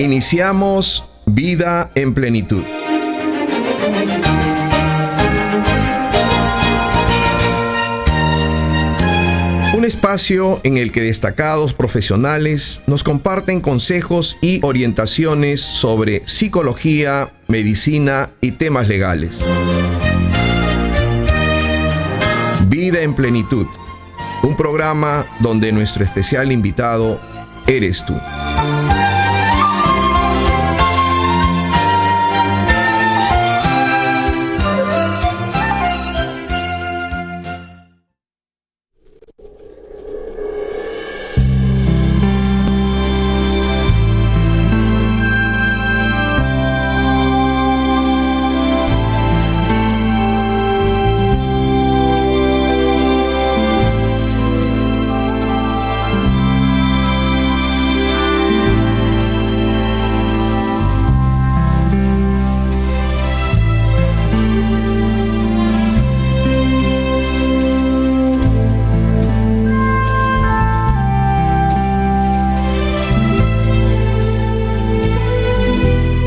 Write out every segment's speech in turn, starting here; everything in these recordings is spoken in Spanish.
Iniciamos Vida en Plenitud. Un espacio en el que destacados profesionales nos comparten consejos y orientaciones sobre psicología, medicina y temas legales. Vida en Plenitud, un programa donde nuestro especial invitado eres tú.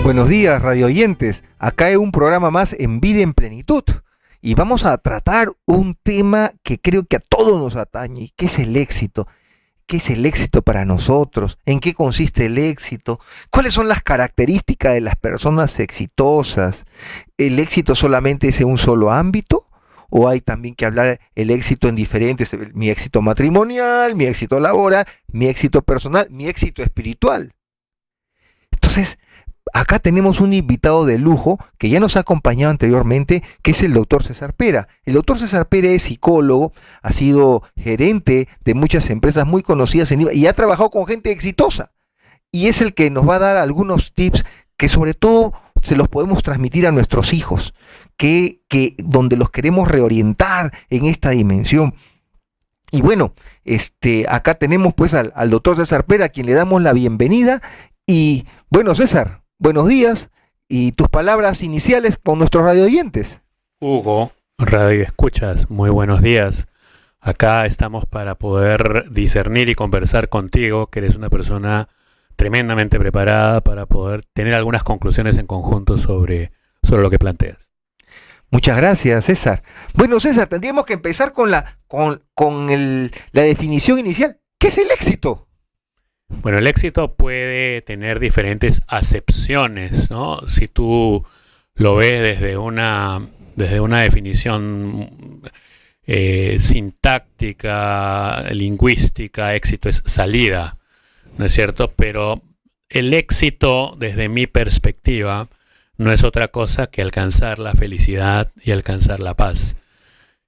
Buenos días, radio oyentes. Acá hay un programa más en Vida en Plenitud y vamos a tratar un tema que creo que a todos nos atañe. ¿Qué es el éxito? ¿Qué es el éxito para nosotros? ¿En qué consiste el éxito? ¿Cuáles son las características de las personas exitosas? ¿El éxito solamente es en un solo ámbito? ¿O hay también que hablar el éxito en diferentes? Mi éxito matrimonial, mi éxito laboral, mi éxito personal, mi éxito espiritual. Entonces, acá tenemos un invitado de lujo que ya nos ha acompañado anteriormente, que es el doctor César Pera. El doctor César Pera es psicólogo, ha sido gerente de muchas empresas muy conocidas en Lima y ha trabajado con gente exitosa. Y es el que nos va a dar algunos tips que sobre todo se los podemos transmitir a nuestros hijos, que donde los queremos reorientar en esta dimensión. Y bueno, acá tenemos pues al doctor César Pera, a quien le damos la bienvenida. Y bueno, César, buenos días y tus palabras iniciales con nuestros radio oyentes. Hugo, radio escuchas, muy buenos días. Acá estamos para poder discernir y conversar contigo, que eres una persona tremendamente preparada para poder tener algunas conclusiones en conjunto sobre lo que planteas. Muchas gracias, César. Bueno, César, tendríamos que empezar con la definición inicial. ¿Qué es el éxito? Bueno, el éxito puede tener diferentes acepciones, ¿no? Si tú lo ves desde una definición sintáctica, lingüística, éxito es salida, ¿no es cierto? Pero el éxito, desde mi perspectiva, no es otra cosa que alcanzar la felicidad y alcanzar la paz.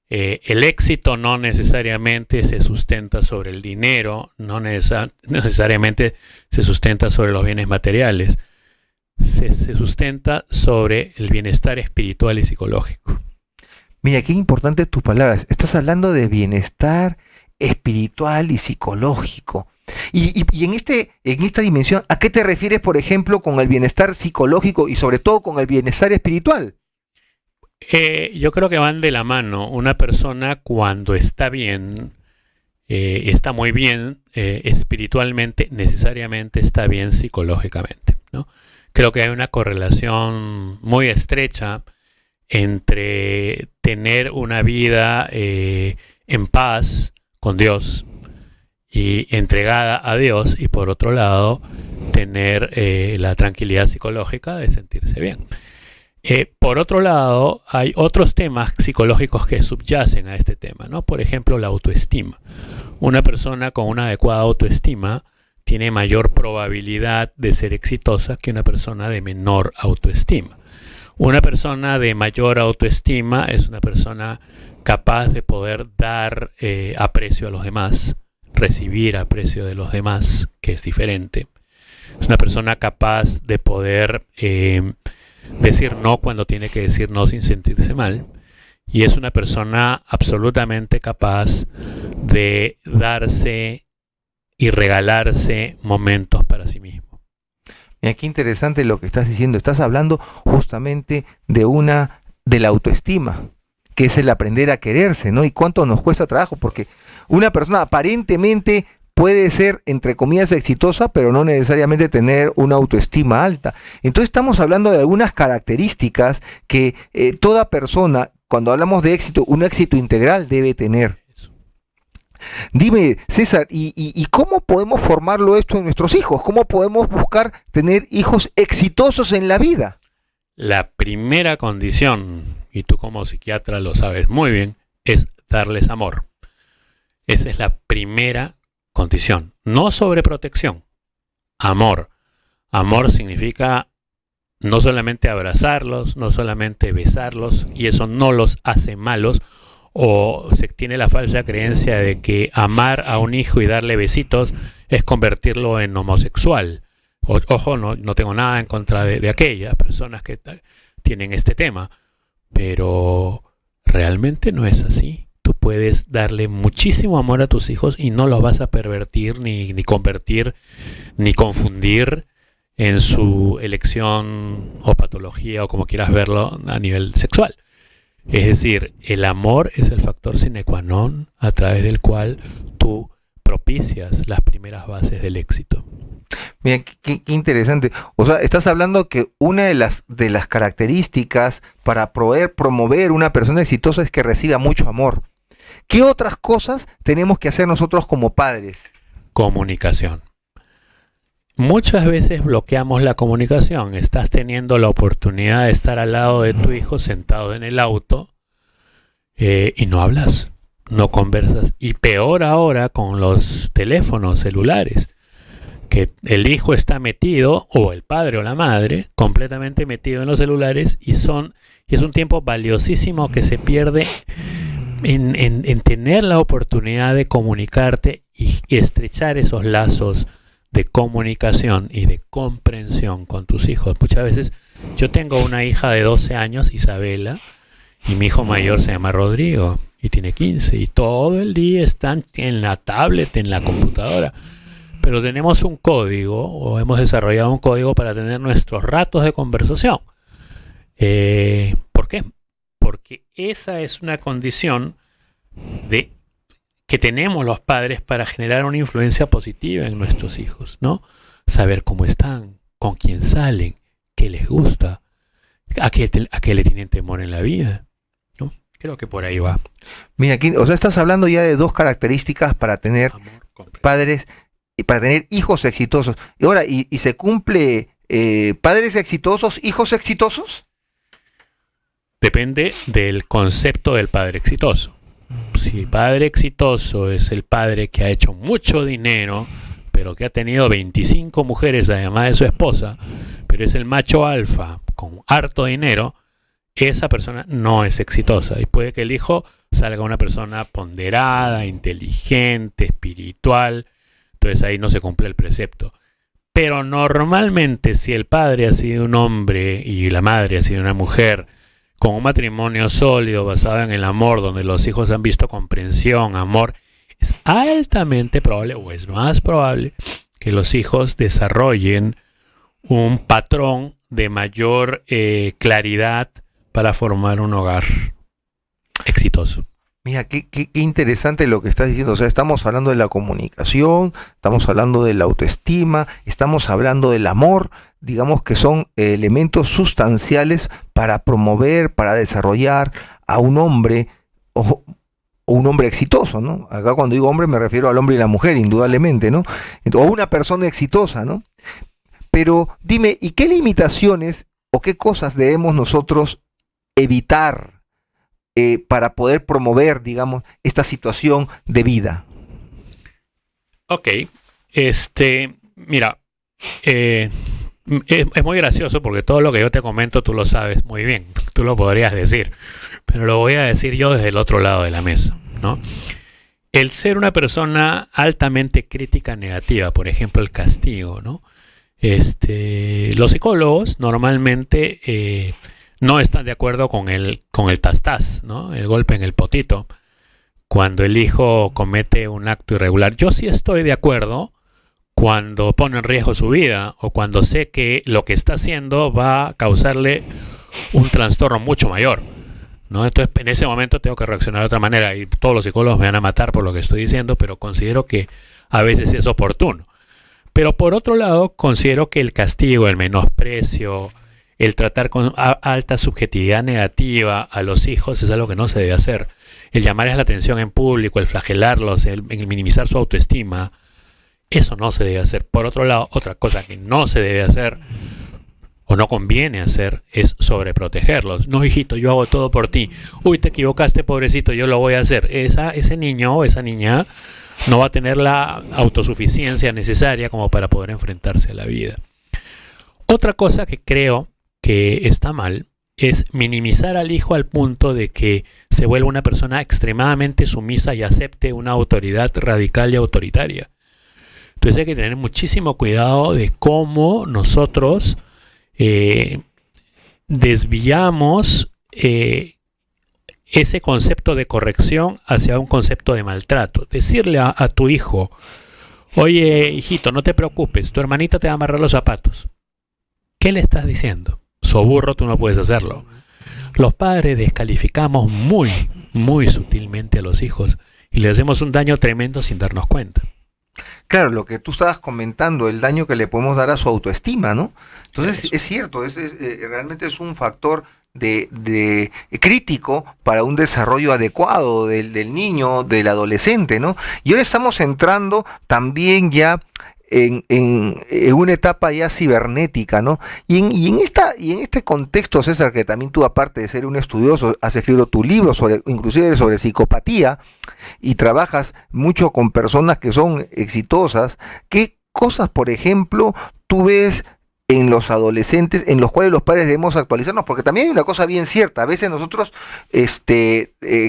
El éxito no necesariamente se sustenta sobre el dinero, no necesariamente se sustenta sobre los bienes materiales, se sustenta sobre el bienestar espiritual y psicológico. Mira, qué importante tus palabras. Estás hablando de bienestar espiritual y psicológico. Y en esta dimensión, ¿a qué te refieres, por ejemplo, con el bienestar psicológico y sobre todo con el bienestar espiritual? Yo creo que van de la mano. Una persona cuando está bien, está muy bien espiritualmente, necesariamente está bien psicológicamente, ¿no? Creo que hay una correlación muy estrecha entre tener una vida en paz con Dios y entregada a Dios y por otro lado tener la tranquilidad psicológica de sentirse bien. Por otro lado, hay otros temas psicológicos que subyacen a este tema, ¿no? Por ejemplo, la autoestima. Una persona con una adecuada autoestima tiene mayor probabilidad de ser exitosa que una persona de menor autoestima. Una persona de mayor autoestima es una persona capaz de poder dar aprecio a los demás, recibir aprecio de los demás, que es diferente. Es una persona capaz de poder decir no cuando tiene que decir no sin sentirse mal, y es una persona absolutamente capaz de darse y regalarse momentos para sí mismo. Mira, qué interesante lo que estás diciendo. Estás hablando justamente de la autoestima, que es el aprender a quererse, ¿no? Y cuánto nos cuesta trabajo, porque una persona aparentemente puede ser, entre comillas, exitosa, pero no necesariamente tener una autoestima alta. Entonces estamos hablando de algunas características que toda persona, cuando hablamos de éxito, un éxito integral debe tener. Dime, César, ¿y cómo podemos formarlo esto en nuestros hijos? ¿Cómo podemos buscar tener hijos exitosos en la vida? La primera condición, y tú como psiquiatra lo sabes muy bien, es darles amor. Esa es la primera condición. No sobreprotección. Amor. Amor significa no solamente abrazarlos, no solamente besarlos, y eso no los hace malos. O se tiene la falsa creencia de que amar a un hijo y darle besitos es convertirlo en homosexual. Ojo, no tengo nada en contra de aquellas personas que tienen este tema, pero realmente no es así. Tú puedes darle muchísimo amor a tus hijos y no los vas a pervertir, ni convertir, ni confundir en su elección o patología, o como quieras verlo, a nivel sexual. Es decir, el amor es el factor sine qua non a través del cual tú propicias las primeras bases del éxito. Mira, qué interesante. O sea, estás hablando que una de las características para poder promover una persona exitosa es que reciba mucho amor. ¿Qué otras cosas tenemos que hacer nosotros como padres? Comunicación. Muchas veces bloqueamos la comunicación. Estás teniendo la oportunidad de estar al lado de tu hijo sentado en el auto y no hablas, no conversas. Y peor ahora con los teléfonos celulares, que el hijo está metido, o el padre o la madre, completamente metido en los celulares, y es un tiempo valiosísimo que se pierde en tener la oportunidad de comunicarte y estrechar esos lazos de comunicación y de comprensión con tus hijos. Muchas veces yo tengo una hija de 12 años, Isabela, y mi hijo mayor se llama Rodrigo y tiene 15, y todo el día están en la tablet, en la computadora. Pero tenemos un código, o hemos desarrollado un código para tener nuestros ratos de conversación. ¿Por qué? Porque esa es una condición que tenemos los padres para generar una influencia positiva en nuestros hijos, ¿no? Saber cómo están, con quién salen, qué les gusta, a qué le tienen temor en la vida, ¿no? Creo que por ahí va. Mira, aquí, o sea, estás hablando ya de dos características para tener padres y para tener hijos exitosos. Y ahora, ¿y se cumple padres exitosos, hijos exitosos? Depende del concepto del padre exitoso. Si padre exitoso es el padre que ha hecho mucho dinero, pero que ha tenido 25 mujeres además de su esposa, pero es el macho alfa con harto dinero, esa persona no es exitosa. Y puede que el hijo salga una persona ponderada, inteligente, espiritual. Entonces ahí no se cumple el precepto. Pero normalmente, si el padre ha sido un hombre y la madre ha sido una mujer, con un matrimonio sólido basado en el amor, donde los hijos han visto comprensión, amor, es altamente probable, o es más probable, que los hijos desarrollen un patrón de mayor claridad para formar un hogar exitoso. Mira, qué interesante lo que estás diciendo. O sea, estamos hablando de la comunicación, estamos hablando de la autoestima, estamos hablando del amor, digamos que son elementos sustanciales para promover, para desarrollar a un hombre o un hombre exitoso, ¿no? Acá cuando digo hombre me refiero al hombre y la mujer, indudablemente, ¿no? O una persona exitosa, ¿no? Pero dime, ¿y qué limitaciones o qué cosas debemos nosotros evitar para poder promover, digamos, esta situación de vida? Ok, mira, es muy gracioso porque todo lo que yo te comento tú lo sabes muy bien, tú lo podrías decir, pero lo voy a decir yo desde el otro lado de la mesa, ¿no? El ser una persona altamente crítica negativa, por ejemplo, el castigo, ¿no? Los psicólogos normalmente no están de acuerdo con el tas-tas, ¿no? El golpe en el potito, cuando el hijo comete un acto irregular. Yo sí estoy de acuerdo cuando pone en riesgo su vida o cuando sé que lo que está haciendo va a causarle un trastorno mucho mayor, ¿no? Entonces en ese momento tengo que reaccionar de otra manera y todos los psicólogos me van a matar por lo que estoy diciendo, pero considero que a veces es oportuno. Pero por otro lado, considero que el castigo, el menosprecio, el tratar con alta subjetividad negativa a los hijos es algo que no se debe hacer. El llamarles la atención en público, el flagelarlos, el minimizar su autoestima, eso no se debe hacer. Por otro lado, otra cosa que no se debe hacer o no conviene hacer es sobreprotegerlos. No, hijito, yo hago todo por ti. Uy, te equivocaste, pobrecito, yo lo voy a hacer. Ese niño o esa niña no va a tener la autosuficiencia necesaria como para poder enfrentarse a la vida. Otra cosa que creo que está mal es minimizar al hijo al punto de que se vuelva una persona extremadamente sumisa y acepte una autoridad radical y autoritaria. Entonces hay que tener muchísimo cuidado de cómo nosotros desviamos ese concepto de corrección hacia un concepto de maltrato. Decirle a tu hijo, oye, hijito, no te preocupes, tu hermanita te va a amarrar los zapatos. ¿Qué le estás diciendo? Soburro, tú no puedes hacerlo. Los padres descalificamos muy, muy sutilmente a los hijos y le hacemos un daño tremendo sin darnos cuenta. Claro, lo que tú estabas comentando, el daño que le podemos dar a su autoestima, ¿no? Entonces, Eso. es cierto, realmente es un factor de crítico para un desarrollo adecuado del niño, del adolescente, ¿no? Y ahora estamos entrando también ya en una etapa ya cibernética, ¿no? Y en este contexto, César, que también tú, aparte de ser un estudioso, has escrito tu libro inclusive sobre psicopatía, y trabajas mucho con personas que son exitosas. ¿Qué cosas, por ejemplo, tú ves en los adolescentes en los cuales los padres debemos actualizarnos? Porque también hay una cosa bien cierta: a veces nosotros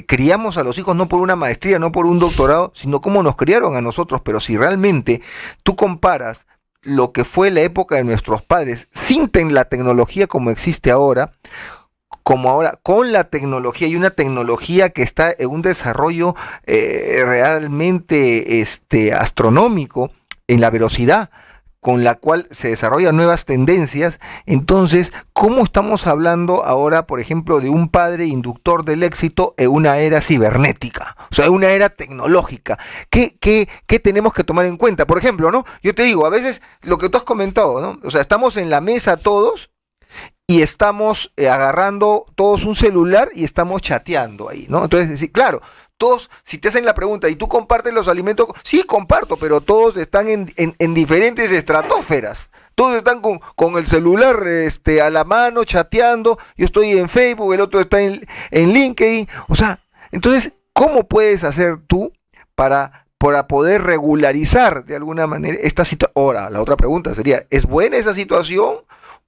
criamos a los hijos no por una maestría, no por un doctorado, sino como nos criaron a nosotros. Pero si realmente tú comparas lo que fue la época de nuestros padres sin la tecnología como existe ahora, como ahora con la tecnología, y una tecnología que está en un desarrollo realmente astronómico en la velocidad con la cual se desarrollan nuevas tendencias. Entonces, ¿cómo estamos hablando ahora, por ejemplo, de un padre inductor del éxito en una era cibernética? O sea, en una era tecnológica. ¿Qué tenemos que tomar en cuenta? Por ejemplo, ¿no? Yo te digo, a veces lo que tú has comentado, ¿no? O sea, estamos en la mesa todos y estamos agarrando todos un celular y estamos chateando ahí, ¿no? Entonces, sí, claro, todos, si te hacen la pregunta, ¿y tú compartes los alimentos? Sí, comparto, pero todos están en diferentes estratosferas. Todos están con el celular a la mano, chateando. Yo estoy en Facebook, el otro está en LinkedIn. O sea, entonces, ¿cómo puedes hacer tú para poder regularizar de alguna manera esta situación? Ahora, la otra pregunta sería, ¿es buena esa situación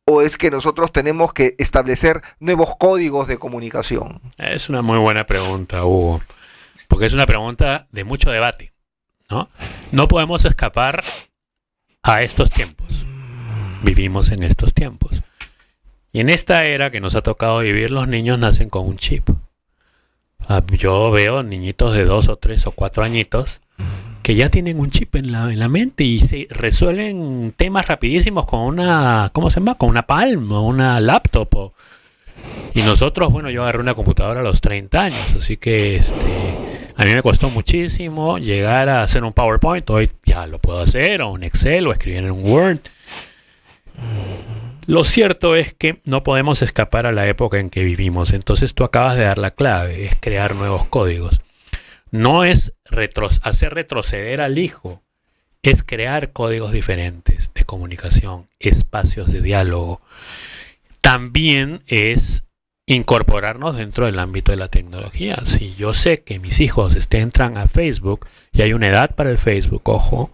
o es que nosotros tenemos que establecer nuevos códigos de comunicación? Es una muy buena pregunta, Hugo, porque es una pregunta de mucho debate, ¿no? No podemos escapar a estos tiempos. Vivimos en estos tiempos. Y en esta era que nos ha tocado vivir, los niños nacen con un chip. Yo veo niñitos de 2 o 3 o 4 añitos que ya tienen un chip en la mente y se resuelven temas rapidísimos con una, ¿cómo se llama? Con una Palm o una laptop. Y nosotros, bueno, yo agarré una computadora a los 30 años, así que a mí me costó muchísimo llegar a hacer un PowerPoint. Hoy ya lo puedo hacer, o un Excel, o escribir en un Word. Lo cierto es que no podemos escapar a la época en que vivimos. Entonces tú acabas de dar la clave, es crear nuevos códigos. No es hacer retroceder al hijo, es crear códigos diferentes de comunicación, espacios de diálogo. También es incorporarnos dentro del ámbito de la tecnología. Si yo sé que mis hijos entran a Facebook y hay una edad para el Facebook, ojo,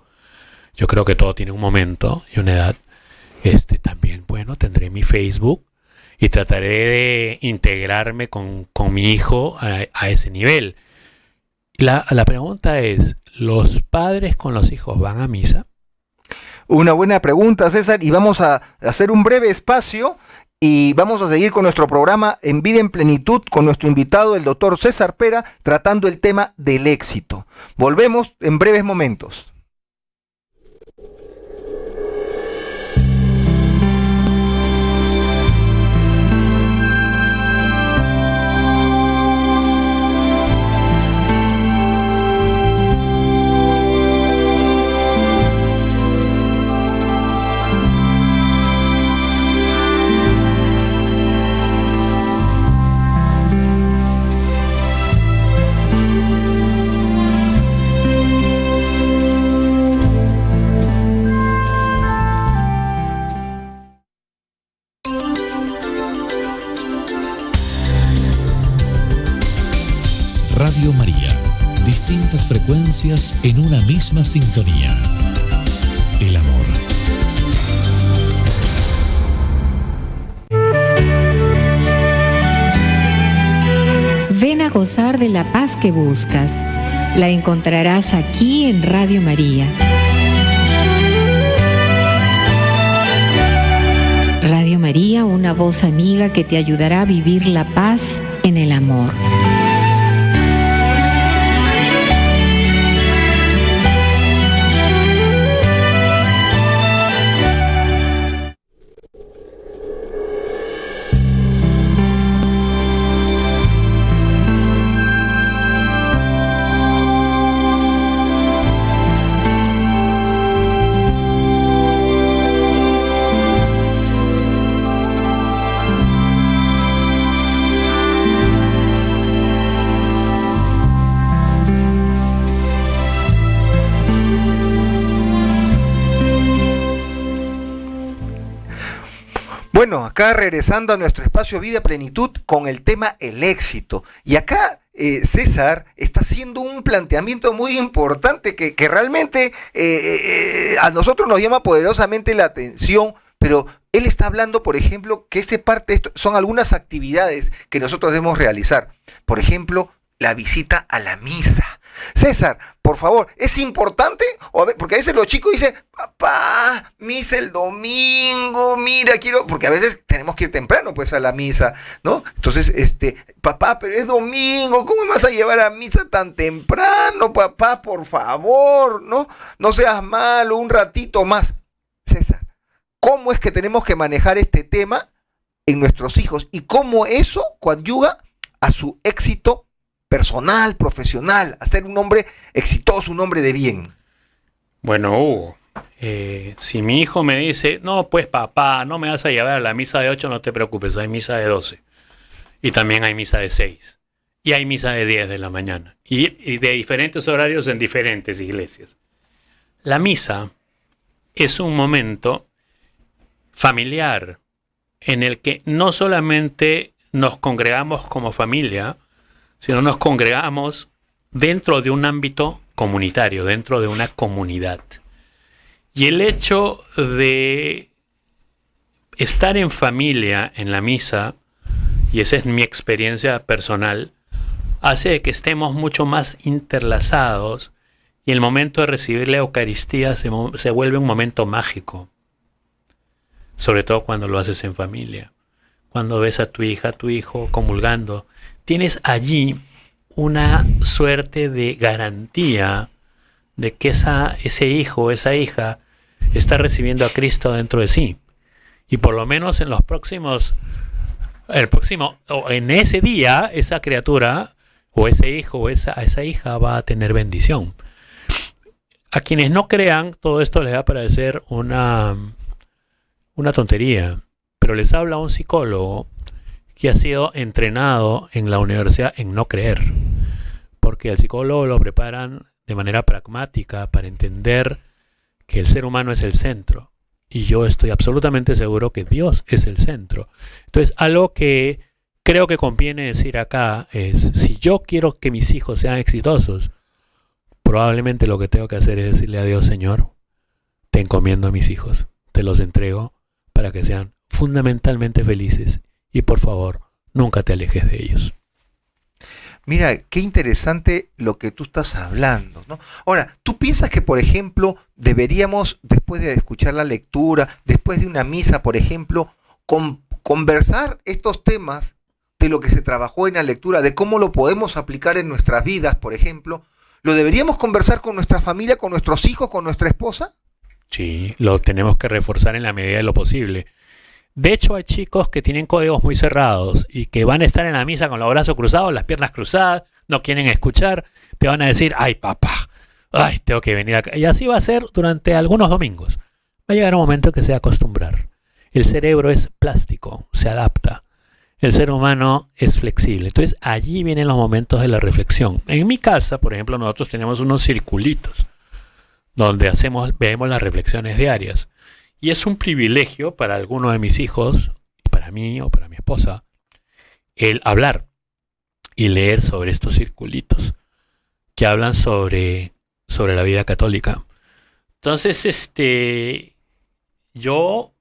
yo creo que todo tiene un momento y una edad. También, bueno, tendré mi Facebook y trataré de integrarme con mi hijo a ese nivel. La pregunta es, ¿los padres con los hijos van a misa? Una buena pregunta, César, y vamos a hacer un breve espacio y vamos a seguir con nuestro programa En Vida en Plenitud con nuestro invitado, el doctor César Pera, tratando el tema del éxito. Volvemos en breves momentos. María. Distintas frecuencias en una misma sintonía. El amor. Ven a gozar de la paz que buscas. La encontrarás aquí en Radio María. Radio María, una voz amiga que te ayudará a vivir la paz en el amor. Bueno, acá regresando a nuestro espacio Vida Plenitud con el tema el éxito. Y acá César está haciendo un planteamiento muy importante que realmente a nosotros nos llama poderosamente la atención, pero él está hablando, por ejemplo, que son algunas actividades que nosotros debemos realizar. Por ejemplo, la visita a la misa. César, por favor, ¿es importante? Porque a veces los chicos dicen, papá, misa el domingo, mira, quiero, porque a veces tenemos que ir temprano pues a la misa, ¿no? Entonces, papá, pero es domingo, ¿cómo me vas a llevar a misa tan temprano, papá? Por favor, ¿no? No seas malo, un ratito más. César, ¿cómo es que tenemos que manejar este tema en nuestros hijos y cómo eso coadyuva a su éxito personal, profesional, a ser un hombre exitoso, un hombre de bien? Bueno, Hugo, si mi hijo me dice, no, pues papá, no me vas a llevar a la misa de 8, no te preocupes, hay misa de 12. Y también hay misa de 6. Y hay misa de 10 de la mañana. Y de diferentes horarios en diferentes iglesias. La misa es un momento familiar en el que no solamente nos congregamos como familia, sino nos congregamos dentro de un ámbito comunitario, dentro de una comunidad. Y el hecho de estar en familia en la misa, y esa es mi experiencia personal, hace que estemos mucho más interlazados y el momento de recibir la Eucaristía se vuelve un momento mágico. Sobre todo cuando lo haces en familia. Cuando ves a tu hija, a tu hijo comulgando, tienes allí una suerte de garantía de que ese hijo o esa hija está recibiendo a Cristo dentro de sí. Y por lo menos en en ese día, esa criatura o ese hijo o esa hija va a tener bendición. A quienes no crean, todo esto les va a parecer una tontería, pero les habla un psicólogo que ha sido entrenado en la universidad en no creer, porque al psicólogo lo preparan de manera pragmática para entender que el ser humano es el centro, y yo estoy absolutamente seguro que Dios es el centro. Entonces, algo que creo que conviene decir acá es, si yo quiero que mis hijos sean exitosos, probablemente lo que tengo que hacer es decirle a Dios, Señor, te encomiendo a mis hijos, te los entrego para que sean fundamentalmente felices y por favor, nunca te alejes de ellos. Mira, qué interesante lo que tú estás hablando, ¿no? Ahora, ¿tú piensas que, por ejemplo, deberíamos, después de escuchar la lectura, después de una misa, por ejemplo, conversar estos temas de lo que se trabajó en la lectura, de cómo lo podemos aplicar en nuestras vidas, por ejemplo? ¿Lo deberíamos conversar con nuestra familia, con nuestros hijos, con nuestra esposa? Sí, lo tenemos que reforzar en la medida de lo posible. De hecho, hay chicos que tienen códigos muy cerrados y que van a estar en la misa con los brazos cruzados, las piernas cruzadas, no quieren escuchar, te van a decir, ay papá, ay, tengo que venir acá. Y así va a ser durante algunos domingos. Va a llegar un momento que se va a acostumbrar. El cerebro es plástico, se adapta. El ser humano es flexible. Entonces, allí vienen los momentos de la reflexión. En mi casa, por ejemplo, nosotros tenemos unos circulitos donde vemos las reflexiones diarias. Y es un privilegio para alguno de mis hijos, para mí o para mi esposa, el hablar y leer sobre estos circulitos. que hablan sobre la vida católica. Entonces, yo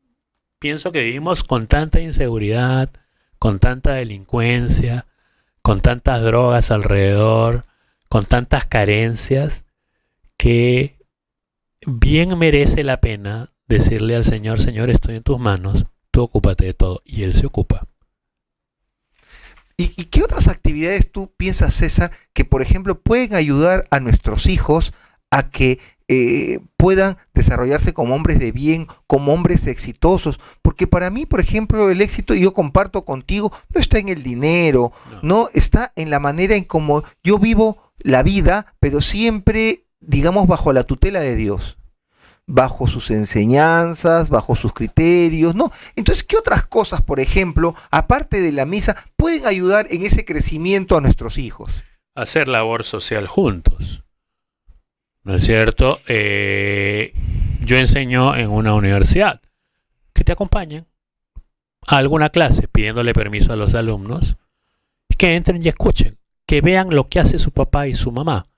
pienso que vivimos con tanta inseguridad, con tanta delincuencia, con tantas drogas alrededor, con tantas carencias, que bien merece la pena decirle al Señor: Señor, estoy en tus manos, tú ocúpate de todo. Y Él se ocupa. ¿Y qué otras actividades tú piensas, César, que por ejemplo pueden ayudar a nuestros hijos a que puedan desarrollarse como hombres de bien, como hombres exitosos? Porque para mí, por ejemplo, el éxito, y yo comparto contigo, no está en el dinero, no está en la manera en cómo yo vivo la vida, pero siempre, digamos, bajo la tutela de Dios, bajo sus enseñanzas, bajo sus criterios, ¿no? Entonces, ¿qué otras cosas, por ejemplo, aparte de la misa, pueden ayudar en ese crecimiento a nuestros hijos? Hacer labor social juntos, ¿no es cierto? Yo enseño en una universidad. Que te acompañen a alguna clase pidiéndole permiso a los alumnos, que entren y escuchen, que vean lo que hace su papá y su mamá,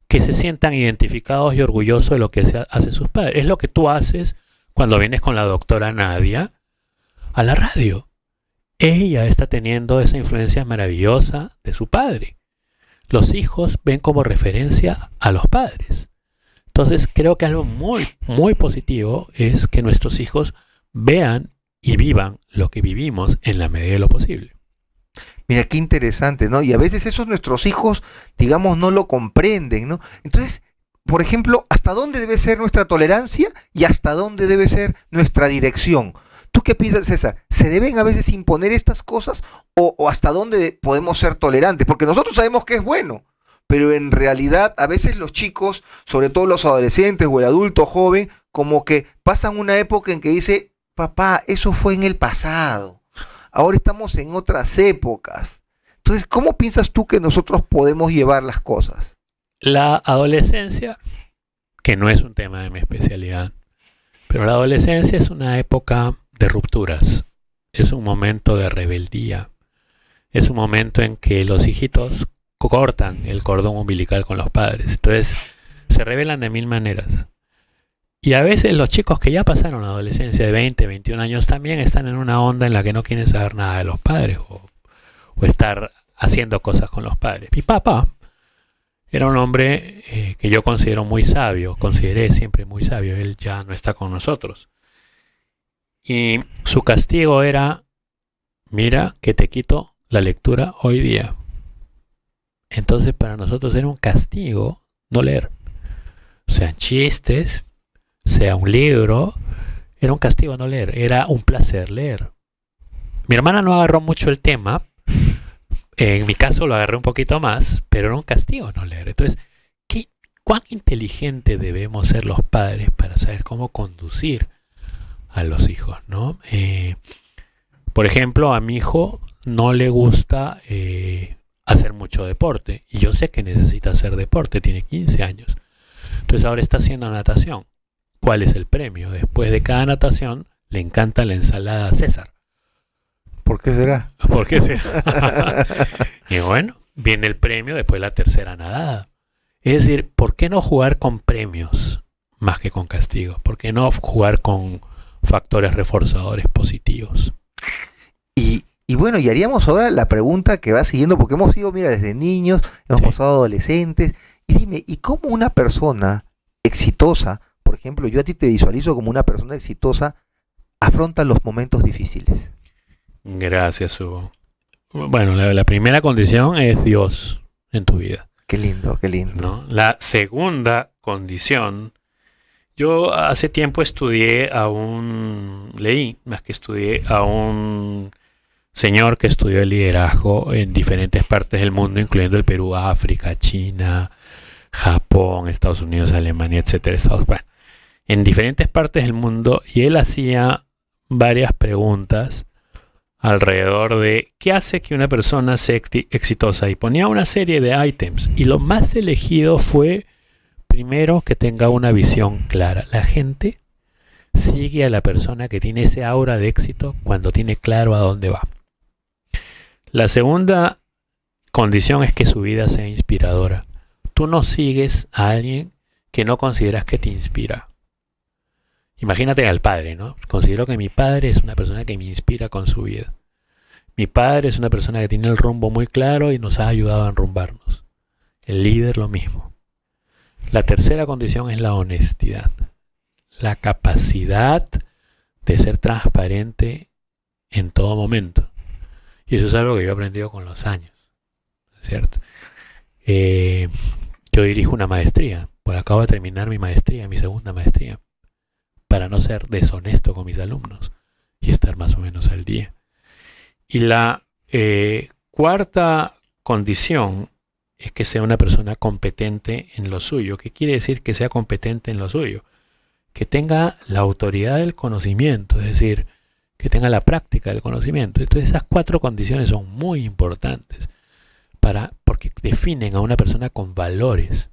que se sientan identificados y orgullosos de lo que hacen sus padres. Es lo que tú haces cuando vienes con la doctora Nadia a la radio. Ella está teniendo esa influencia maravillosa de su padre. Los hijos ven como referencia a los padres. Entonces creo que algo muy, muy positivo es que nuestros hijos vean y vivan lo que vivimos en la medida de lo posible. Mira, qué interesante, ¿no? Y a veces esos nuestros hijos, digamos, no lo comprenden, ¿no? Entonces, por ejemplo, ¿hasta dónde debe ser nuestra tolerancia y hasta dónde debe ser nuestra dirección? ¿Tú qué piensas, César? ¿Se deben a veces imponer estas cosas o hasta dónde podemos ser tolerantes? Porque nosotros sabemos que es bueno, pero en realidad a veces los chicos, sobre todo los adolescentes o el adulto joven, como que pasan una época en que dice: papá, eso fue en el pasado. Ahora estamos en otras épocas. Entonces, ¿cómo piensas tú que nosotros podemos llevar las cosas? La adolescencia, que no es un tema de mi especialidad, pero la adolescencia es una época de rupturas. Es un momento de rebeldía. Es un momento en que los hijitos cortan el cordón umbilical con los padres. Entonces, se rebelan de mil maneras. Y a veces los chicos que ya pasaron la adolescencia de 20, 21 años también están en una onda en la que no quieren saber nada de los padres o estar haciendo cosas con los padres. Mi papá era un hombre que yo considero muy sabio, consideré siempre muy sabio. Él ya no está con nosotros. Y su castigo era: mira que te quito la lectura hoy día. Entonces para nosotros era un castigo no leer. Sean chistes, sea un libro, era un castigo no leer, era un placer leer. Mi hermana no agarró mucho el tema, en mi caso lo agarré un poquito más, pero era un castigo no leer. Entonces, ¿cuán inteligente debemos ser los padres para saber cómo conducir a los hijos, ¿no? Por ejemplo, a mi hijo no le gusta hacer mucho deporte, y yo sé que necesita hacer deporte, tiene 15 años. Entonces ahora está haciendo natación. ¿Cuál es el premio? Después de cada natación le encanta la ensalada César. ¿Por qué será? ¿Por qué será? Y bueno, viene el premio después de la tercera nadada. Es decir, ¿por qué no jugar con premios más que con castigos? ¿Por qué no jugar con factores reforzadores positivos? Y bueno, y haríamos ahora la pregunta que va siguiendo, porque hemos sido, mira, desde niños, hemos pasado a adolescentes. Y dime, ¿y cómo una persona exitosa, por ejemplo, yo a ti te visualizo como una persona exitosa, afronta los momentos difíciles? Gracias, Hugo. Bueno, la primera condición es Dios en tu vida. Qué lindo, qué lindo. ¿No? La segunda condición, yo hace tiempo leí a un señor que estudió el liderazgo en diferentes partes del mundo, incluyendo el Perú, África, China, Japón, Estados Unidos, Alemania, etcétera, en diferentes partes del mundo, y él hacía varias preguntas alrededor de qué hace que una persona sea exitosa, y ponía una serie de ítems, y lo más elegido fue, primero, que tenga una visión clara. La gente sigue a la persona que tiene ese aura de éxito cuando tiene claro a dónde va. La segunda condición es que su vida sea inspiradora. Tú no sigues a alguien que no consideras que te inspira. Imagínate al padre, ¿no? Considero que mi padre es una persona que me inspira con su vida. Mi padre es una persona que tiene el rumbo muy claro y nos ha ayudado a enrumbarnos. El líder lo mismo. La tercera condición es la honestidad. La capacidad de ser transparente en todo momento. Y eso es algo que yo he aprendido con los años, ¿cierto? Yo dirijo una maestría, pues acabo de terminar mi maestría, mi segunda maestría, para no ser deshonesto con mis alumnos y estar más o menos al día. Y la cuarta condición es que sea una persona competente en lo suyo. ¿Qué quiere decir que sea competente en lo suyo? Que tenga la autoridad del conocimiento, es decir, que tenga la práctica del conocimiento. Entonces esas 4 condiciones son muy importantes porque definen a una persona con valores.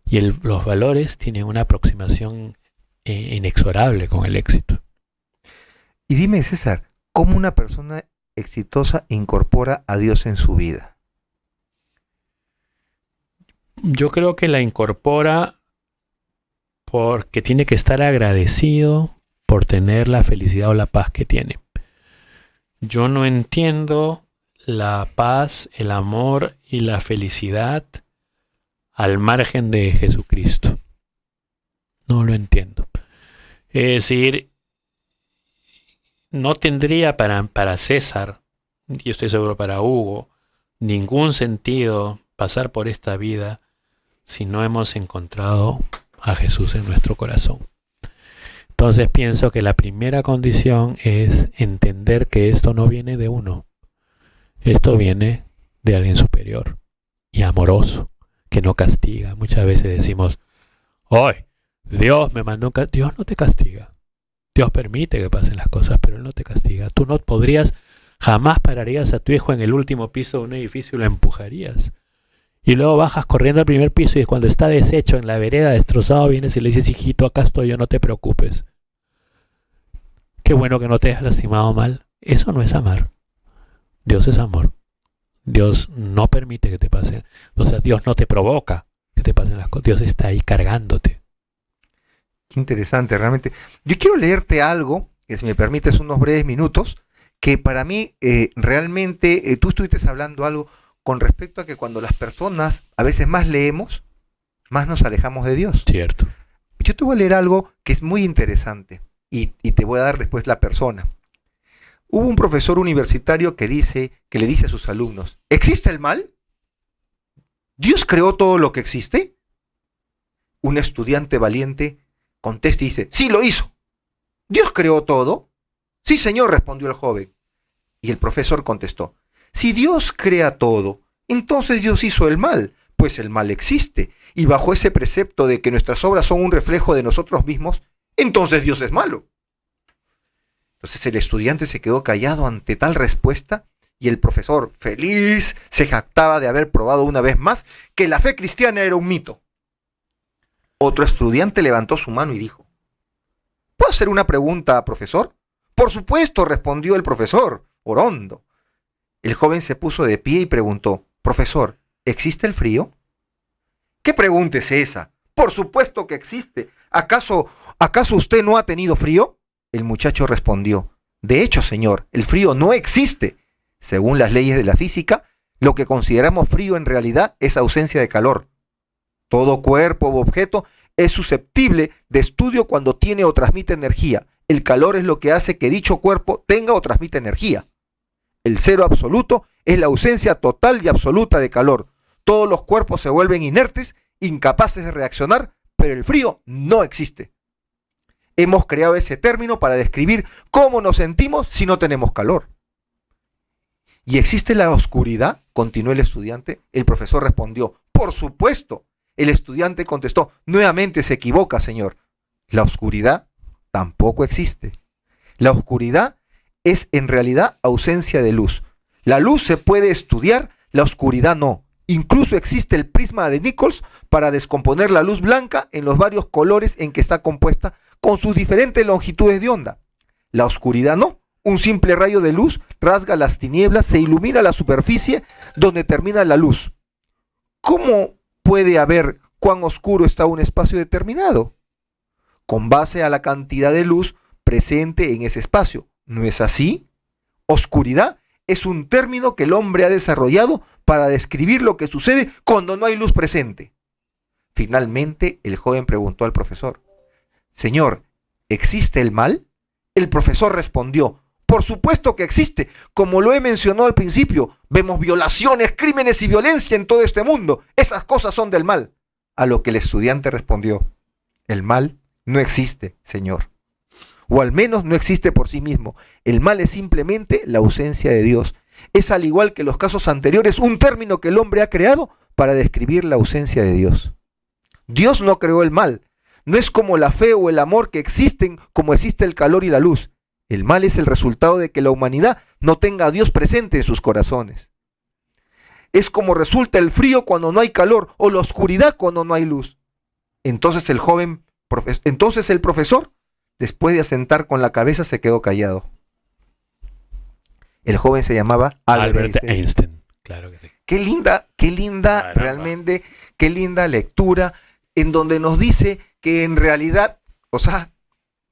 Y los valores tienen una aproximación inexorable con el éxito. Y dime, César, ¿cómo una persona exitosa incorpora a Dios en su vida? Yo creo que la incorpora porque tiene que estar agradecido por tener la felicidad o la paz que tiene. Yo no entiendo la paz, el amor y la felicidad al margen de Jesucristo. No lo entiendo. Es decir, no tendría para César, y estoy seguro para Hugo, ningún sentido pasar por esta vida si no hemos encontrado a Jesús en nuestro corazón. Entonces pienso que la primera condición es entender que esto no viene de uno. Esto viene de alguien superior y amoroso, que no castiga. Muchas veces decimos, ¡ay! Dios me mandó un castigo. Dios no te castiga. Dios permite que pasen las cosas, pero Él no te castiga. Tú no jamás pararías a tu hijo en el último piso de un edificio y lo empujarías. Y luego bajas corriendo al primer piso y cuando está deshecho en la vereda, destrozado, vienes y le dices, hijito, acá estoy yo, no te preocupes. Qué bueno que no te hayas lastimado mal. Eso no es amar. Dios es amor. Dios no permite que te pasen. O sea, Dios no te provoca que te pasen las cosas. Dios está ahí cargándote. Qué interesante, realmente. Yo quiero leerte algo, que si me permites unos breves minutos, que para mí realmente, tú estuviste hablando algo con respecto a que cuando las personas a veces más leemos, más nos alejamos de Dios. Cierto. Yo te voy a leer algo que es muy interesante y te voy a dar después la persona. Hubo un profesor universitario que le dice a sus alumnos, ¿existe el mal? ¿Dios creó todo lo que existe? Un estudiante valiente contesta y dice, sí, lo hizo. ¿Dios creó todo? Sí, señor, respondió el joven. Y el profesor contestó, si Dios crea todo, entonces Dios hizo el mal, pues el mal existe. Y bajo ese precepto de que nuestras obras son un reflejo de nosotros mismos, entonces Dios es malo. Entonces el estudiante se quedó callado ante tal respuesta y el profesor, feliz, se jactaba de haber probado una vez más que la fe cristiana era un mito. Otro estudiante levantó su mano y dijo, ¿puedo hacer una pregunta, profesor? Por supuesto, respondió el profesor, orondo. El joven se puso de pie y preguntó, profesor, ¿existe el frío? ¿Qué pregunta es esa? Por supuesto que existe. ¿Acaso usted no ha tenido frío? El muchacho respondió, de hecho, señor, el frío no existe. Según las leyes de la física, lo que consideramos frío en realidad es ausencia de calor. Todo cuerpo u objeto es susceptible de estudio cuando tiene o transmite energía. El calor es lo que hace que dicho cuerpo tenga o transmita energía. El cero absoluto es la ausencia total y absoluta de calor. Todos los cuerpos se vuelven inertes, incapaces de reaccionar, pero el frío no existe. Hemos creado ese término para describir cómo nos sentimos si no tenemos calor. ¿Y existe la oscuridad?, continuó el estudiante. El profesor respondió, por supuesto. El estudiante contestó, nuevamente se equivoca, señor. La oscuridad tampoco existe. La oscuridad es en realidad ausencia de luz. La luz se puede estudiar, la oscuridad no. Incluso existe el prisma de Nichols para descomponer la luz blanca en los varios colores en que está compuesta con sus diferentes longitudes de onda. La oscuridad no. Un simple rayo de luz rasga las tinieblas, se ilumina la superficie donde termina la luz. ¿Cómo puede haber cuán oscuro está un espacio determinado, con base a la cantidad de luz presente en ese espacio. ¿No es así? Oscuridad es un término que el hombre ha desarrollado para describir lo que sucede cuando no hay luz presente. Finalmente, el joven preguntó al profesor: Señor, ¿existe el mal? El profesor respondió: por supuesto que existe. Como lo he mencionado al principio, vemos violaciones, crímenes y violencia en todo este mundo. Esas cosas son del mal. A lo que el estudiante respondió: el mal no existe, Señor. O al menos no existe por sí mismo. El mal es simplemente la ausencia de Dios. Es, al igual que los casos anteriores, un término que el hombre ha creado para describir la ausencia de Dios. Dios no creó el mal. No es como la fe o el amor que existen como existe el calor y la luz. El mal es el resultado de que la humanidad no tenga a Dios presente en sus corazones. Es como resulta el frío cuando no hay calor o la oscuridad cuando no hay luz. Entonces el profesor, después de asentar con la cabeza, se quedó callado. El joven se llamaba Albert Einstein. Claro que sí. Qué linda, Caramba. realmente, qué linda lectura, en donde nos dice que en realidad,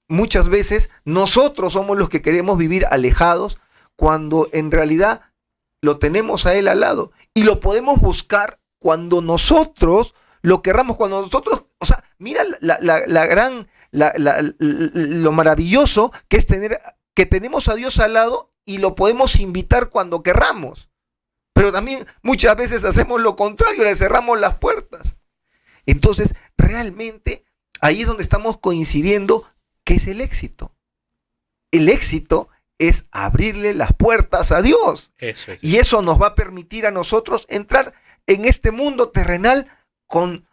muchas veces nosotros somos los que queremos vivir alejados, cuando en realidad lo tenemos a él al lado y lo podemos buscar cuando nosotros lo querramos, cuando nosotros, mira lo maravilloso que es tener, que tenemos a Dios al lado y lo podemos invitar cuando querramos. Pero también muchas veces hacemos lo contrario, le cerramos las puertas. Entonces, realmente, ahí es donde estamos coincidiendo. ¿Qué es el éxito? El éxito es abrirle las puertas a Dios. Eso es. Y eso nos va a permitir a nosotros entrar en este mundo terrenal con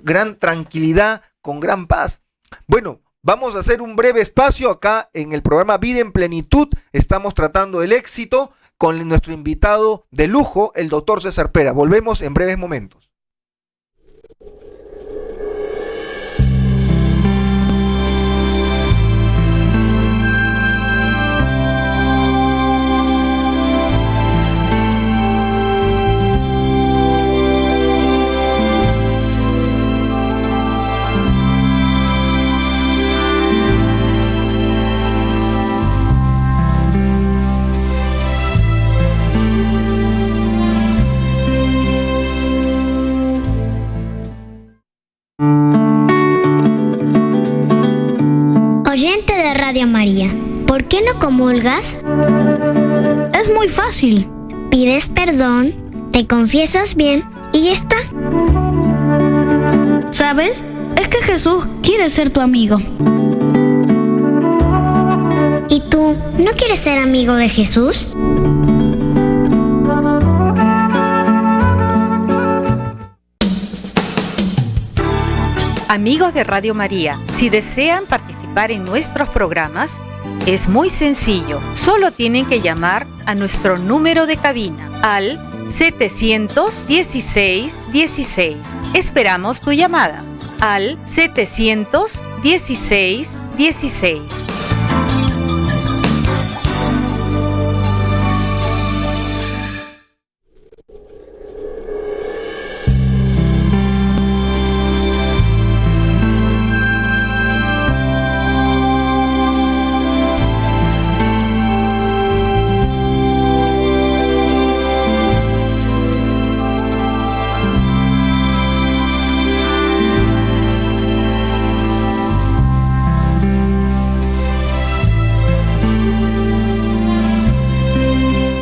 gran tranquilidad, con gran paz. Bueno, vamos a hacer un breve espacio acá en el programa Vida en Plenitud. Estamos tratando el éxito con nuestro invitado de lujo, el doctor César Pera. Volvemos en breves momentos. Oyente de Radio María, ¿por qué no comulgas? Es muy fácil. Pides perdón, te confiesas bien y ya está. ¿Sabes? Es que Jesús quiere ser tu amigo. ¿Y tú no quieres ser amigo de Jesús? Amigos de Radio María, si desean participar en nuestros programas, es muy sencillo. Solo tienen que llamar a nuestro número de cabina al 716-16. Esperamos tu llamada al 716-16.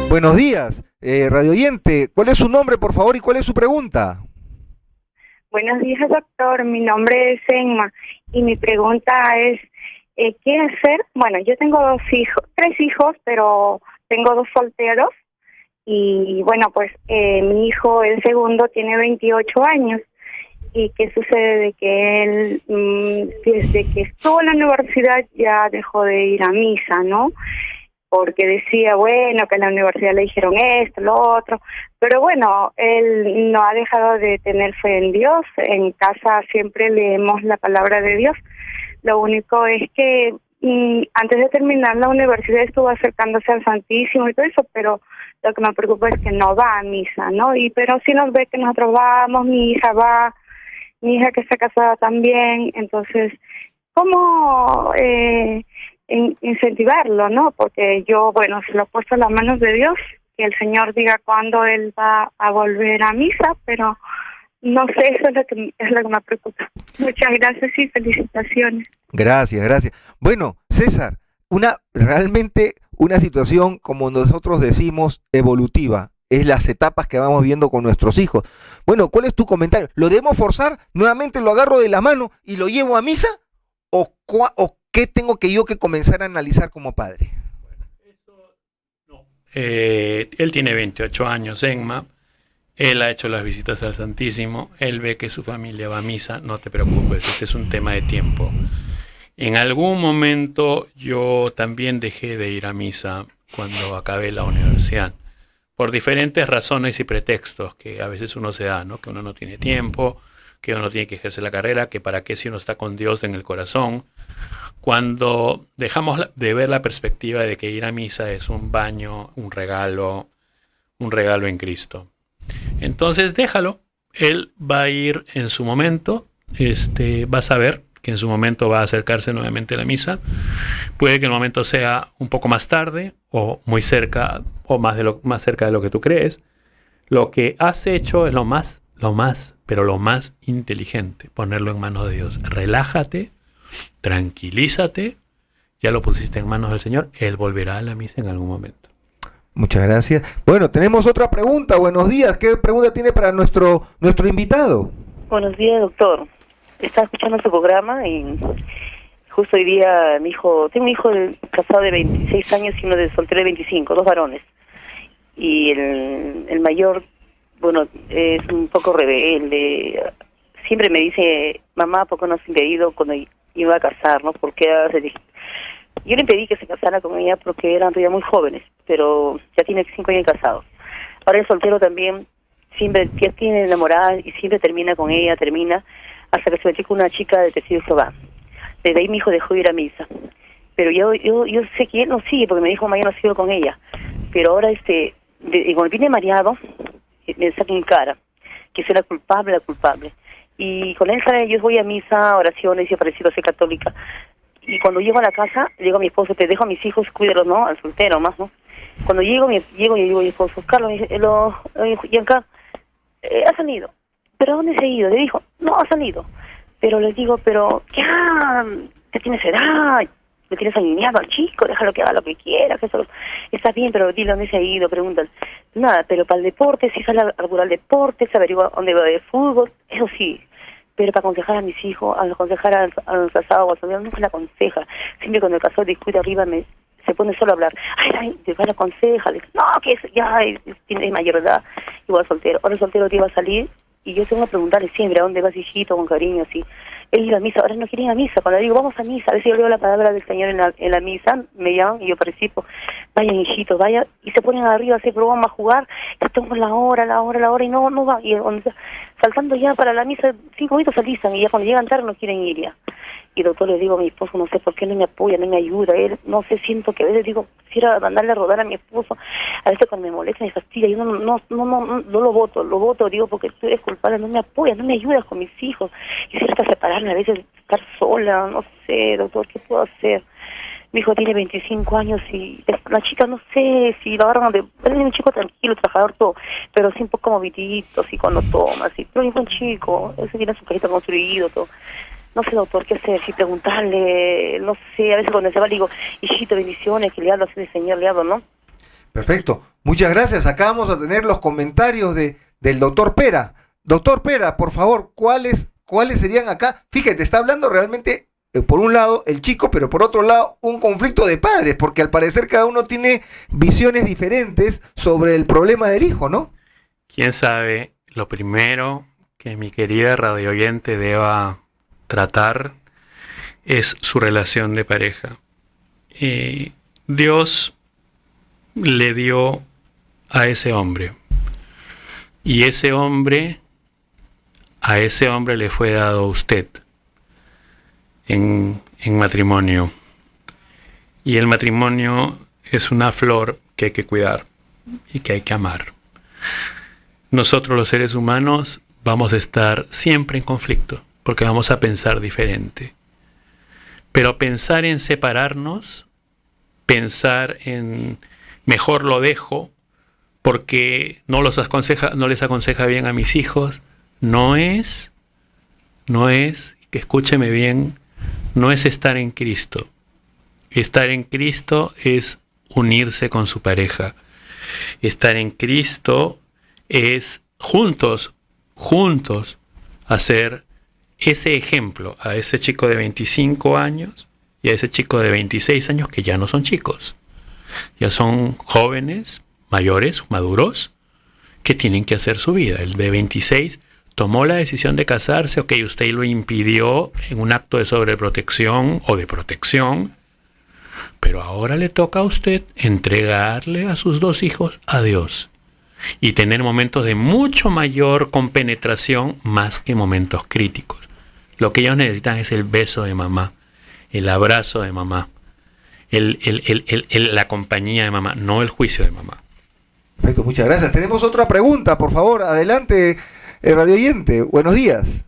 Buenos días, radio oyente. ¿Cuál es su nombre, por favor, y cuál es su pregunta? Buenos días, doctor. Mi nombre es Emma y mi pregunta es, ¿qué hacer? Bueno, yo tengo tres hijos, pero tengo 2 solteros. Y bueno, pues mi hijo, el segundo, tiene 28 años. ¿Y qué sucede? De que él, desde que estuvo en la universidad, ya dejó de ir a misa, ¿no? Porque decía, bueno, que en la universidad le dijeron esto, lo otro, pero bueno, él no ha dejado de tener fe en Dios. En casa siempre leemos la palabra de Dios. Lo único es que y antes de terminar la universidad estuvo acercándose al Santísimo y todo eso, pero lo que me preocupa es que no va a misa, ¿no? Pero sí nos ve que nosotros vamos, mi hija va, mi hija que está casada también, entonces, ¿cómo incentivarlo, no? Porque yo, bueno, se lo he puesto en las manos de Dios, que el Señor diga cuándo él va a volver a misa, pero no sé, eso es lo que me preocupa. Muchas gracias y felicitaciones. Gracias. Bueno, César, realmente una situación, como nosotros decimos, evolutiva. Es las etapas que vamos viendo con nuestros hijos. Bueno, ¿cuál es tu comentario? ¿Lo debemos forzar? ¿Nuevamente lo agarro de la mano y lo llevo a misa? ¿O qué tengo yo que comenzar a analizar como padre? Él tiene 28 años, Enma. Él ha hecho las visitas al Santísimo. Él ve que su familia va a misa. No te preocupes, este es un tema de tiempo. En algún momento yo también dejé de ir a misa cuando acabé la universidad, por diferentes razones y pretextos que a veces uno se da, ¿no? Que uno no tiene tiempo, que uno tiene que ejercer la carrera, que para qué si uno está con Dios en el corazón. Cuando dejamos de ver la perspectiva de que ir a misa es un baño, un regalo en Cristo. Entonces déjalo, él va a ir en su momento, vas a ver que en su momento va a acercarse nuevamente a la misa. Puede que el momento sea un poco más tarde o muy cerca o más cerca de lo que tú crees. Lo que has hecho es lo más inteligente, ponerlo en manos de Dios. Relájate, tranquilízate, ya lo pusiste en manos del Señor, Él volverá a la misa en algún momento. Muchas gracias. Bueno, tenemos otra pregunta. Buenos días. ¿Qué pregunta tiene para nuestro invitado? Buenos días, doctor. Estaba escuchando su programa y justo hoy día tengo un hijo casado de 26 años y uno de soltero de 25, 2 varones. Y el mayor, bueno, es un poco rebelde. Siempre me dice, mamá, ¿por qué no has impedido cuando iba a casar, no? ¿Por qué yo le impedí que se casara con ella porque eran todavía muy jóvenes, pero ya tiene 5 años casados. Ahora el soltero también siempre tiene enamorada y siempre termina con ella, hasta que se metió con una chica de Testigo de Jehová. Desde ahí mi hijo dejó de ir a misa. Pero yo sé que él no sigue, porque me dijo, mamá, yo no sigo con ella. Pero ahora, cuando viene mareado, me saca en cara que soy la culpable. Y con él, yo voy a misa, oraciones, y he parecido ser católica. Y cuando llego a la casa, le digo a mi esposo, te dejo a mis hijos, cuídalos, ¿no? Al soltero más, ¿no? Cuando llego y digo a mi esposo, Carlos, Gianca, ha salido. ¿Pero dónde se ha ido? Le dijo, no, ha salido. Pero les digo, pero ya tienes edad, le tienes alineado al chico, déjalo que haga lo que quiera, que eso está bien, pero dile dónde se ha ido, preguntan. Nada, pero para el deporte, si sale a regular deporte, se averigua dónde va de fútbol, eso sí. Pero para aconsejar a mis hijos, aconsejar a los casados o a los nunca la aconseja. Siempre cuando el casado discute arriba se pone solo a hablar. Ay, te va a aconsejar. No, que tiene mayor edad. Igual soltero. Ahora el soltero te iba a salir y yo tengo que preguntarle siempre, ¿a dónde vas, hijito? Con cariño, así. Él iba a misa, ahora no quiere ir a misa. Cuando le digo, vamos a misa, a veces yo leo la palabra del Señor en la misa, me llaman y yo participo. Vayan, hijitos, vayan. Y se ponen arriba, pero vamos a jugar. Ya tengo la hora, y no va. Y saltando ya para la misa, 5 minutos alistan y ya cuando llegan tarde no quieren ir ya. Y doctor, le digo a mi esposo, no sé por qué no me apoya, no me ayuda. Él, no sé, siento que a veces digo, quisiera mandarle a rodar a mi esposo. A veces cuando me molesta, me fastidia, yo no lo voto, digo, porque tú eres culpable, no me apoyas, no me ayudas con mis hijos. Quisiera hasta separarme, a veces estar sola, no sé, doctor, ¿qué puedo hacer? Mi hijo tiene 25 años y la chica, no sé, si lo agarran él es un chico tranquilo, trabajador, todo, pero sí un poco movidito, así cuando toma, así, pero es un chico, él se tiene su cajita construido, todo. No sé, doctor, qué hacer, si preguntarle, no sé, a veces cuando se va le digo, hijito, bendiciones, que le hablo así de Señor, le hablo, ¿no? Perfecto, muchas gracias. Acá vamos a tener los comentarios del doctor Pera. Doctor Pera, por favor, ¿cuáles serían acá? Fíjate, está hablando realmente, por un lado, el chico, pero por otro lado, un conflicto de padres, porque al parecer cada uno tiene visiones diferentes sobre el problema del hijo, ¿no? ¿Quién sabe? Lo primero que mi querida radioyente deba tratar es su relación de pareja. Dios le dio a ese hombre y a ese hombre le fue dado a usted en matrimonio. Y el matrimonio es una flor que hay que cuidar y que hay que amar. Nosotros los seres humanos vamos a estar siempre en conflicto porque vamos a pensar diferente. Pero pensar en separarnos, pensar en mejor lo dejo porque no les aconseja bien a mis hijos, no es, que escúcheme bien, no es estar en Cristo. Estar en Cristo es unirse con su pareja. Estar en Cristo es juntos, hacer ese ejemplo a ese chico de 25 años y a ese chico de 26 años que ya no son chicos. Ya son jóvenes, mayores, maduros, que tienen que hacer su vida. El de 26 tomó la decisión de casarse, ok, usted lo impidió en un acto de sobreprotección o de protección, pero ahora le toca a usted entregarle a sus 2 hijos a Dios y tener momentos de mucho mayor compenetración más que momentos críticos. Lo que ellos necesitan es el beso de mamá, el abrazo de mamá, la compañía de mamá, no el juicio de mamá. Perfecto, muchas gracias. Tenemos otra pregunta, por favor, adelante, radio oyente. Buenos días.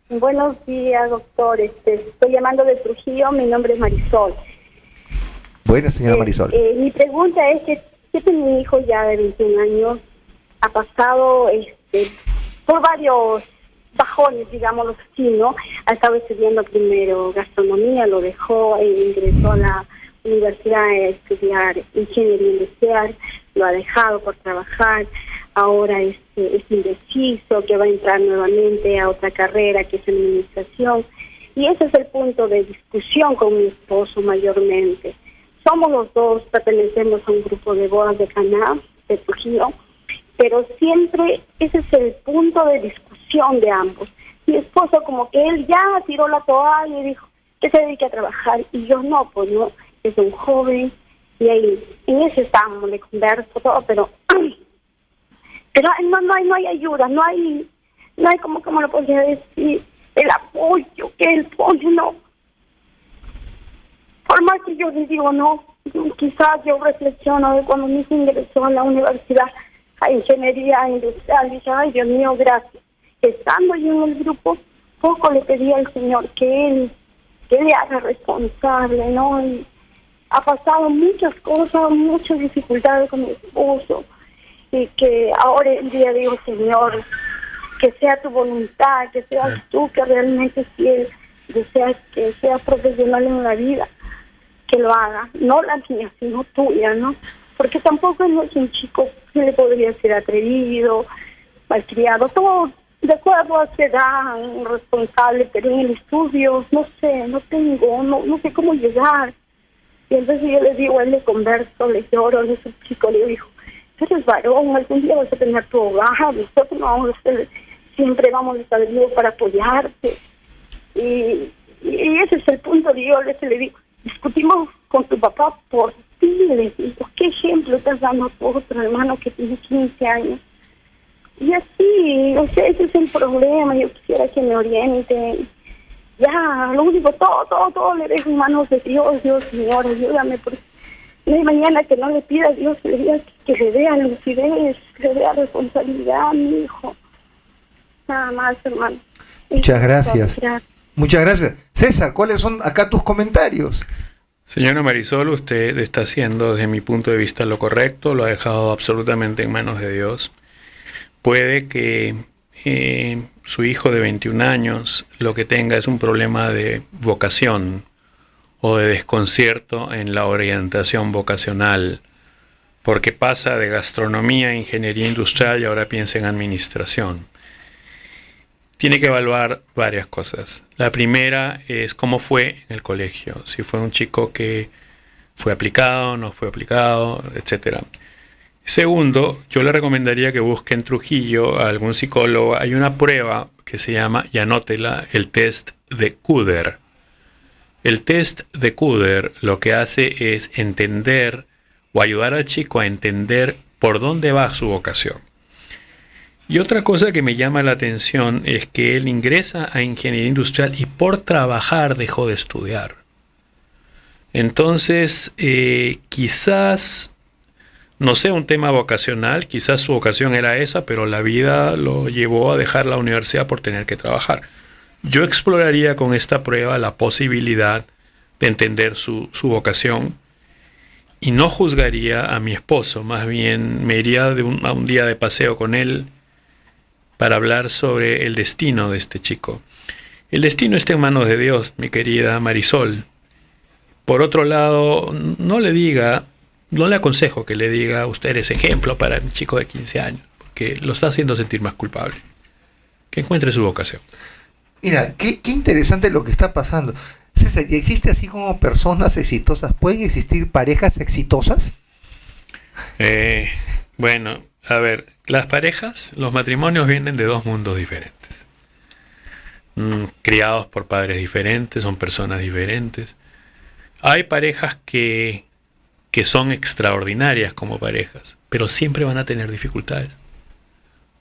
Buenos días, doctor. Estoy llamando de Trujillo, mi nombre es Marisol. Buenas, señora Marisol. Mi pregunta es que mi hijo ya de 21 años ha pasado por varios bajones, digámoslo así, ¿no? Ha estado estudiando primero gastronomía, lo dejó e ingresó a la universidad a estudiar ingeniería industrial, lo ha dejado por trabajar, ahora es indeciso, que va a entrar nuevamente a otra carrera que es administración, y ese es el punto de discusión con mi esposo mayormente. Somos los dos, pertenecemos a un grupo de bodas de Caná, de Trujillo, pero siempre ese es el punto de discusión de ambos. Mi esposo como que él ya tiró la toalla y dijo que se dedique a trabajar, y yo no, pues no, es un joven, y ahí en ese estamos, le converso todo, pero no hay ayuda, no hay como lo podría decir, el apoyo que él pone, no. Por más que yo les digo, no, quizás yo reflexiono de cuando mi hijo ingresó a la universidad a ingeniería industrial, dije, ay Dios mío, gracias. Estando yo en el grupo, poco le pedí al Señor que le haga responsable, ¿no? Y ha pasado muchas cosas, muchas dificultades con mi esposo, y que ahora el día digo, Señor, que sea tu voluntad, que seas tú que realmente si él desea que sea profesional en la vida, que lo haga, no la mía, sino tuya, ¿no? Porque tampoco no es un chico que le podría ser atrevido, malcriado, todo de acuerdo a su edad, responsable, pero en el estudio, no sé cómo llegar. Y entonces yo le digo, a él le converso, le lloro, a ese chico le digo, tú eres varón, algún día vas a tener tu hogar, nosotros no vamos a ser, siempre vamos a estar vivos para apoyarte. Y ese es el punto de yo le digo, discutimos con tu papá por ti, le digo, ¿qué ejemplo estás dando a tu otro hermano que tiene 15 años? Y así, o sea, ese es el problema, yo quisiera que me orienten. Ya, lo único, todo le dejo en manos de Dios, Señor, ayúdame, porque no hay mañana que no le pida a Dios, le diga que le dé lucidez, le dé responsabilidad a mi hijo. Nada más, hermano. Muchas gracias. Muchas gracias. César, ¿cuáles son acá tus comentarios? Señora Marisol, usted está haciendo desde mi punto de vista lo correcto, lo ha dejado absolutamente en manos de Dios. Puede que su hijo de 21 años lo que tenga es un problema de vocación o de desconcierto en la orientación vocacional, porque pasa de gastronomía a ingeniería industrial y ahora piensa en administración. Tiene que evaluar varias cosas. La primera es cómo fue en el colegio, si fue un chico que fue aplicado, no fue aplicado, etc. Segundo, yo le recomendaría que busque en Trujillo a algún psicólogo. Hay una prueba que se llama, y anótela, el test de Kuder. El test de Kuder lo que hace es entender o ayudar al chico a entender por dónde va su vocación. Y otra cosa que me llama la atención es que él ingresa a ingeniería industrial y por trabajar dejó de estudiar. Entonces, quizás, no sé, un tema vocacional, quizás su vocación era esa, pero la vida lo llevó a dejar la universidad por tener que trabajar. Yo exploraría con esta prueba la posibilidad de entender su vocación y no juzgaría a mi esposo, más bien me iría a un día de paseo con él para hablar sobre el destino de este chico. El destino está en manos de Dios, mi querida Marisol. Por otro lado, no le aconsejo que le diga usted eres ejemplo para un chico de 15 años, porque lo está haciendo sentir más culpable. Que encuentre su vocación. Mira, qué interesante lo que está pasando. César, ¿y existe así como personas exitosas? ¿Pueden existir parejas exitosas? Bueno, a ver, las parejas, los matrimonios vienen de dos mundos diferentes. Criados por padres diferentes, son personas diferentes. Hay parejas que son extraordinarias como parejas, pero siempre van a tener dificultades.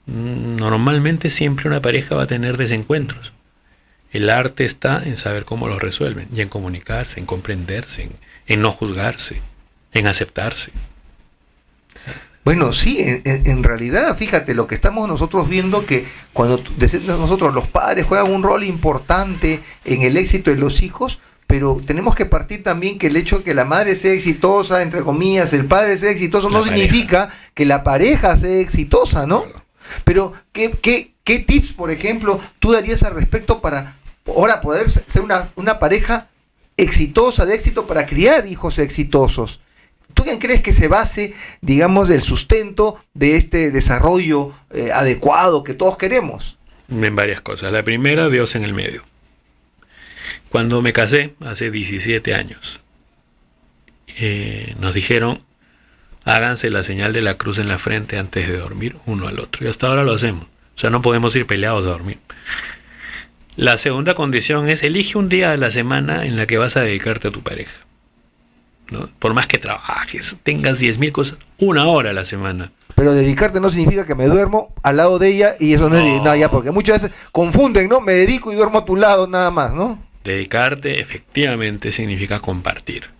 Normalmente siempre una pareja va a tener desencuentros. El arte está en saber cómo los resuelven, y en comunicarse, en comprenderse, en no juzgarse, en aceptarse. Bueno, sí, en realidad, fíjate, lo que estamos nosotros viendo, que cuando nosotros los padres juegan un rol importante en el éxito de los hijos, pero tenemos que partir también que el hecho de que la madre sea exitosa, entre comillas, el padre sea exitoso, no significa que la pareja sea exitosa, ¿no? Pero, ¿qué tips, por ejemplo, tú darías al respecto para ahora poder ser una pareja exitosa, de éxito, para criar hijos exitosos? ¿Tú quién crees que se base, digamos, del sustento de este desarrollo adecuado que todos queremos? En varias cosas. La primera, Dios en el medio. Cuando me casé, hace 17 años, nos dijeron, háganse la señal de la cruz en la frente antes de dormir uno al otro. Y hasta ahora lo hacemos. O sea, no podemos ir peleados a dormir. La segunda condición es, elige un día de la semana en la que vas a dedicarte a tu pareja, ¿no? Por más que trabajes, tengas 10.000 cosas, 1 hora a la semana. Pero dedicarte no significa que me duermo al lado de ella y eso no es nada ya, porque muchas veces confunden, ¿no? Me dedico y duermo a tu lado nada más, ¿no? Dedicarte efectivamente significa compartir,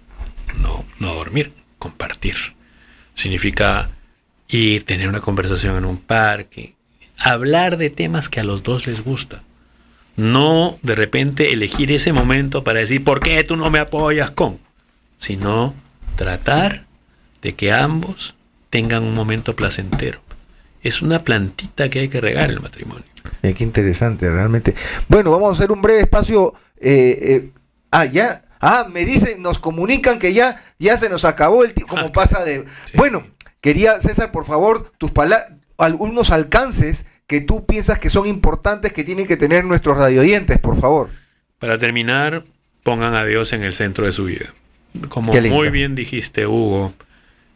no dormir, compartir. Significa ir, tener una conversación en un parque, hablar de temas que a los dos les gusta. No de repente elegir ese momento para decir, ¿por qué tú no me apoyas con? Sino tratar de que ambos tengan un momento placentero. Es una plantita que hay que regar en el matrimonio. Qué interesante, realmente. Bueno, vamos a hacer un breve espacio. Me dicen, nos comunican que ya se nos acabó el tiempo, como pasa de... Sí. Bueno, quería, César, por favor, tus palabras, algunos alcances que tú piensas que son importantes, que tienen que tener nuestros radioyentes, por favor. Para terminar, pongan a Dios en el centro de su vida. Como muy bien dijiste, Hugo,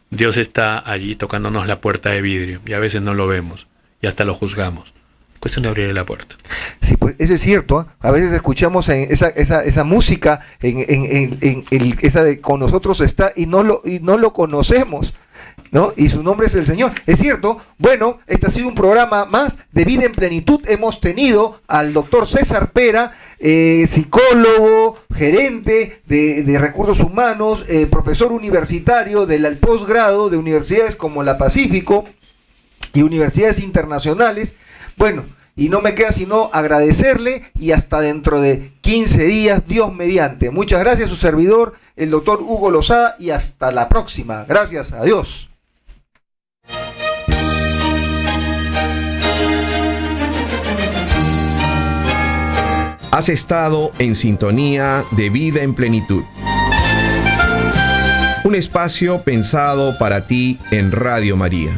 Dios está allí tocándonos la puerta de vidrio y a veces no lo vemos y hasta lo juzgamos. Cuestión de abrir la puerta. Sí, pues eso es cierto, ¿eh? A veces escuchamos esa música, esa de con nosotros está y no lo conocemos, ¿no? Y su nombre es el Señor. Es cierto. Bueno, este ha sido un programa más de Vida en Plenitud. Hemos tenido al doctor César Pera, psicólogo, gerente de recursos humanos, profesor universitario del posgrado de universidades como la Pacífico y universidades internacionales. Bueno, y no me queda sino agradecerle y hasta dentro de 15 días, Dios mediante. Muchas gracias, su servidor, el doctor Hugo Lozada, y hasta la próxima. Gracias, adiós. Has estado en sintonía de Vida en Plenitud. Un espacio pensado para ti en Radio María.